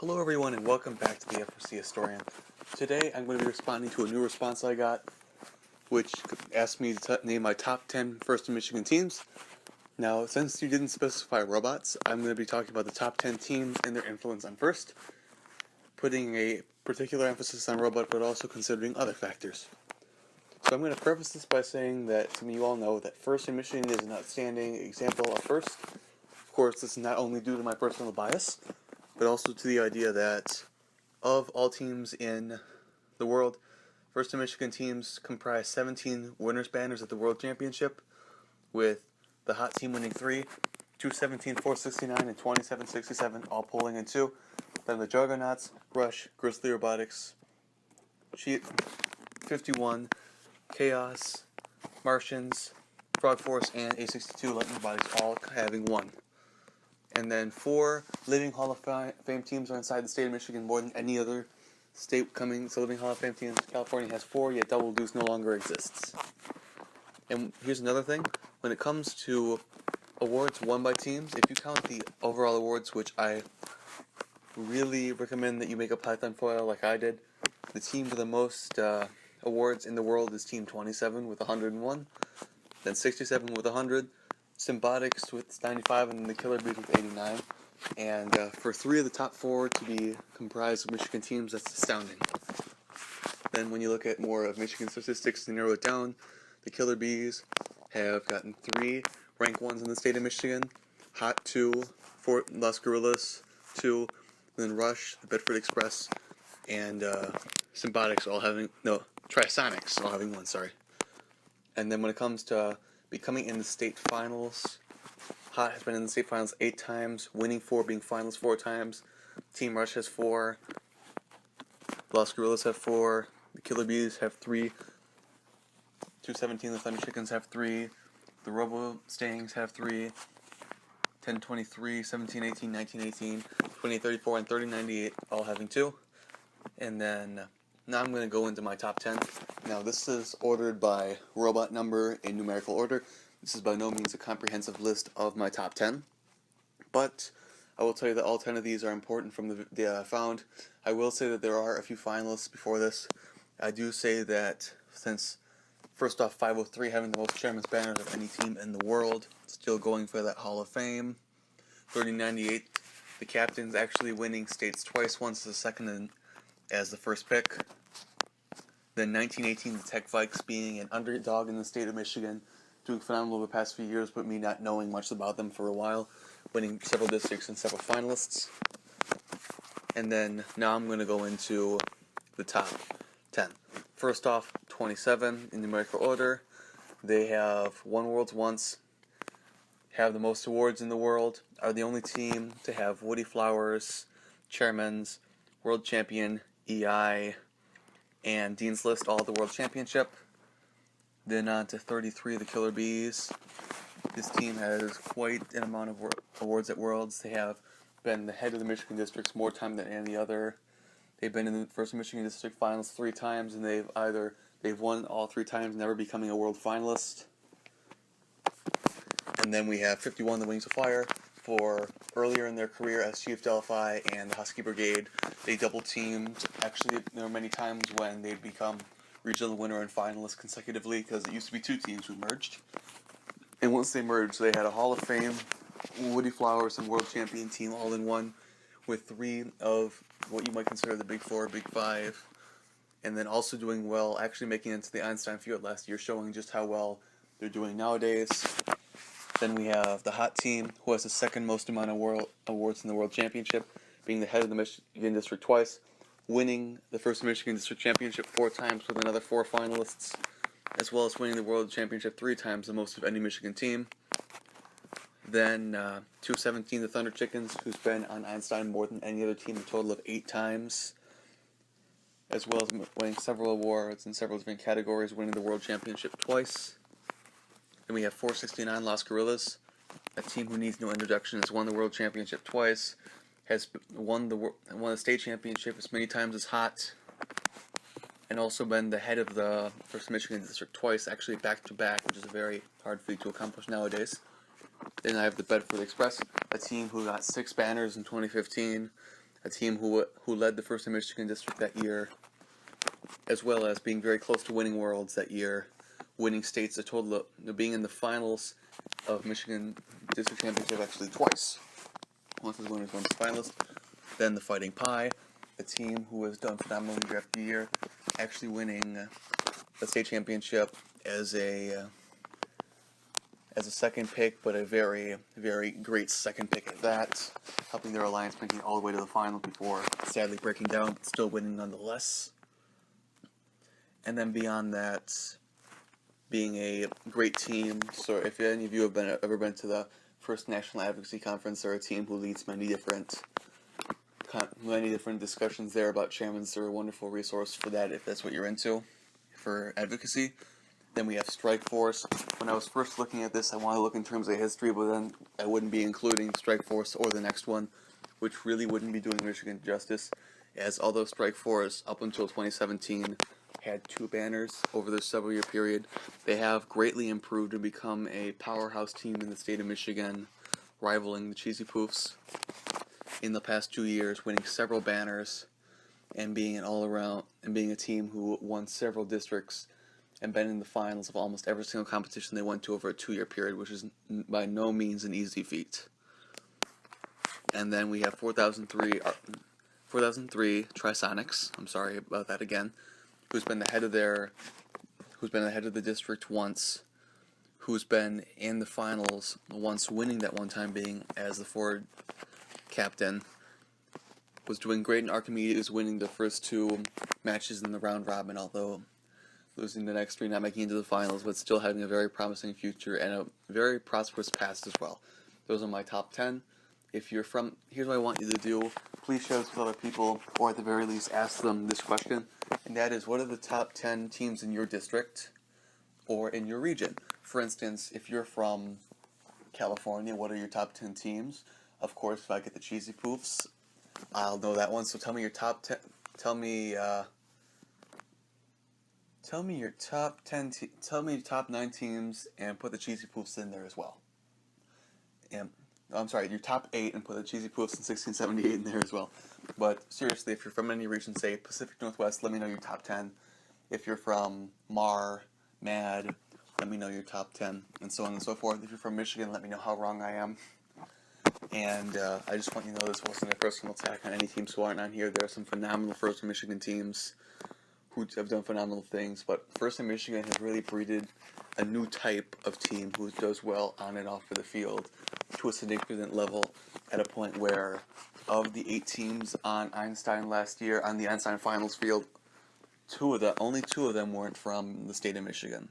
Hello everyone and welcome back to the FRC Historian. Today I'm going to be responding to a new response I got, which asked me to name my top 10 First in Michigan teams. Now, since you didn't specify robots, I'm going to be talking about the top 10 teams and their influence on First, putting a particular emphasis on robot but also considering other factors. So I'm going to preface this by saying that some of you all know that First in Michigan is an outstanding example of First. Of course, this is not only due to my personal bias, but also to the idea that of all teams in the world, First in Michigan teams comprise 17 winners' banners at the World Championship, with the hot team winning 3, 217, 469, and 2767, all pulling in 2. Then the Juggernauts, Rush, Grizzly Robotics, Sheet 51, Chaos, Martians, Frog Force, and A62 Lightning Robotics all having 1. And then 4 living Hall of Fame teams are inside the state of Michigan more than any other state coming to living Hall of Fame teams. California has 4, yet Double Deuce no longer exists. And here's another thing. When it comes to awards won by teams, if you count the overall awards, which I really recommend that you make a Python foil like I did, the team with the most awards in the world is Team 27 with 101, then 67 with 100, Symbotics with 95, and then the Killer Bees with 89. And for 3 of the top 4 to be comprised of Michigan teams, that's astounding. Then when you look at more of Michigan statistics and narrow it down, the Killer Bees have gotten 3 rank 1s in the state of Michigan, Hot 2, Fort Los Guerrillas 2, then Rush, the Bedford Express, and Symbotics all having, no, Trisonics all having 1, sorry. And then when it comes to becoming in the state finals, Hot has been in the state finals 8 times, winning 4, being finalists 4 times. Team Rush has 4. Los Guerrillas have 4. The Killer Bees have 3. 217, the Thunder Chickens have 3. The Robo Stangs have 3. 1023, 1718, 1918, 2834, and 3098 all having 2. And then now I'm going to go into my top 10. Now this is ordered by robot number in numerical order. This is by no means a comprehensive list of my top 10, but I will tell you that all 10 of these are important from the found. I will say that there are a few finalists before this. I do say that since, first off, 503 having the most chairman's banners of any team in the world, still going for that Hall of Fame. 3098, the captains actually winning states twice, once as the second and as the first pick. Then 1918, the Tech Vikes being an underdog in the state of Michigan, doing phenomenal the past few years, but me not knowing much about them for a while, winning several districts and several finalists. And then now I'm going to go into the top 10. First off, 27 in numerical order. They have won Worlds once, have the most awards in the world, are the only team to have Woody Flowers, Chairman's, World Champion, EI, and Dean's List all at the World Championship. Then on to 33, the Killer Bees. This team has quite an amount of awards at Worlds. They have been the head of the Michigan districts more time than any other. They've been in the First Michigan District Finals 3 times, and they've won all 3 times, never becoming a world finalist. And then we have 51, the Wings of Fire. For earlier in their career as Chief Delphi and the Husky Brigade, they double teamed. Actually, there were many times when they'd become regional winner and finalist consecutively, because it used to be 2 teams who merged. And once they merged, they had a Hall of Fame, Woody Flowers, and World Champion team all in one, with 3 of what you might consider the Big 4, Big 5, and then also doing well, actually making it into the Einstein Field last year, showing just how well they're doing nowadays. Then we have the Hot Team, who has the second most amount of awards in the World Championship, being the head of the Michigan District twice, winning the First Michigan District Championship 4 times with another 4 finalists, as well as winning the World Championship 3 times, the most of any Michigan team. Then 217, the Thunder Chickens, who's been on Einstein more than any other team, a total of 8 times, as well as winning several awards in several different categories, winning the World Championship twice. Then we have 469, Los Guerrillas, a team who needs no introduction, has won the World Championship twice, has won the state championship as many times as Hot, and also been the head of the First Michigan District twice, actually back-to-back, which is a very hard feat to accomplish nowadays. Then I have the Bedford Express, a team who got 6 banners in 2015, a team who led the First Michigan District that year, as well as being very close to winning Worlds that year, winning states a total of being in the finals of Michigan District Championship actually twice. Once as winners, once as finalists. Then the Fighting Pie, a team who has done phenomenally year after year, actually winning the state championship as a second pick, but a very, very great second pick at that, helping their alliance making it all the way to the final before sadly breaking down, but still winning nonetheless. And then beyond that, being a great team. So if any of you have ever been to the First National Advocacy Conference, they're a team who leads many different discussions there about chairmans. They're a wonderful resource for that if that's what you're into, for advocacy. Then we have Strikeforce. When I was first looking at this, I wanted to look in terms of history, but then I wouldn't be including Strikeforce or the next one, which really wouldn't be doing Michigan justice, as although Strikeforce, up until 2017, had 2 banners over their several-year period, they have greatly improved and become a powerhouse team in the state of Michigan, rivaling the Cheesy Poofs in the past 2 years, winning several banners and being being a team who won several districts and been in the finals of almost every single competition they went to over a 2-year period, which is by no means an easy feat. And then we have 4003 Trisonics. I'm sorry about that again. Who's been the head of the district once, who's been in the finals once, winning that one time, being as the Ford captain, was doing great in Archimedes, winning the first 2 matches in the round robin, although losing the next 3, not making it into the finals, but still having a very promising future and a very prosperous past as well. Those are my top 10. If you're from, here's what I want you to do. Please share this with other people, or at the very least ask them this question, and that is, what are the top 10 teams in your district or in your region? For instance, if you're from California, what are your top 10 teams? Of course, if I get the Cheesy Poofs, I'll know that one. So tell me your top 10. Tell me your top 10. Tell me your top 9 teams, and put the Cheesy Poofs in there as well. And I'm sorry, your top 8, and put the Cheesy Poofs in 1678 in there as well. But seriously, if you're from any region, say Pacific Northwest, let me know your top 10. If you're from MAR, MAD, let me know your top 10, and so on and so forth. If you're from Michigan, let me know how wrong I am. And I just want you to know this wasn't a personal attack on any teams who aren't on here. There are some phenomenal First Michigan teams who have done phenomenal things, but First Michigan has really breeded a new type of team who does well on and off of the field to a significant level, at a point where of the 8 teams on Einstein last year, on the Einstein Finals field, only 2 of them weren't from the state of Michigan.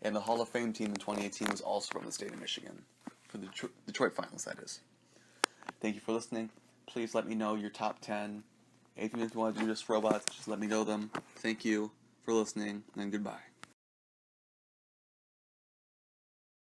And the Hall of Fame team in 2018 was also from the state of Michigan, for the Detroit Finals, that is. Thank you for listening. Please let me know your top 10. Even if you want to do just robots, just let me know them. Thank you for listening, and goodbye.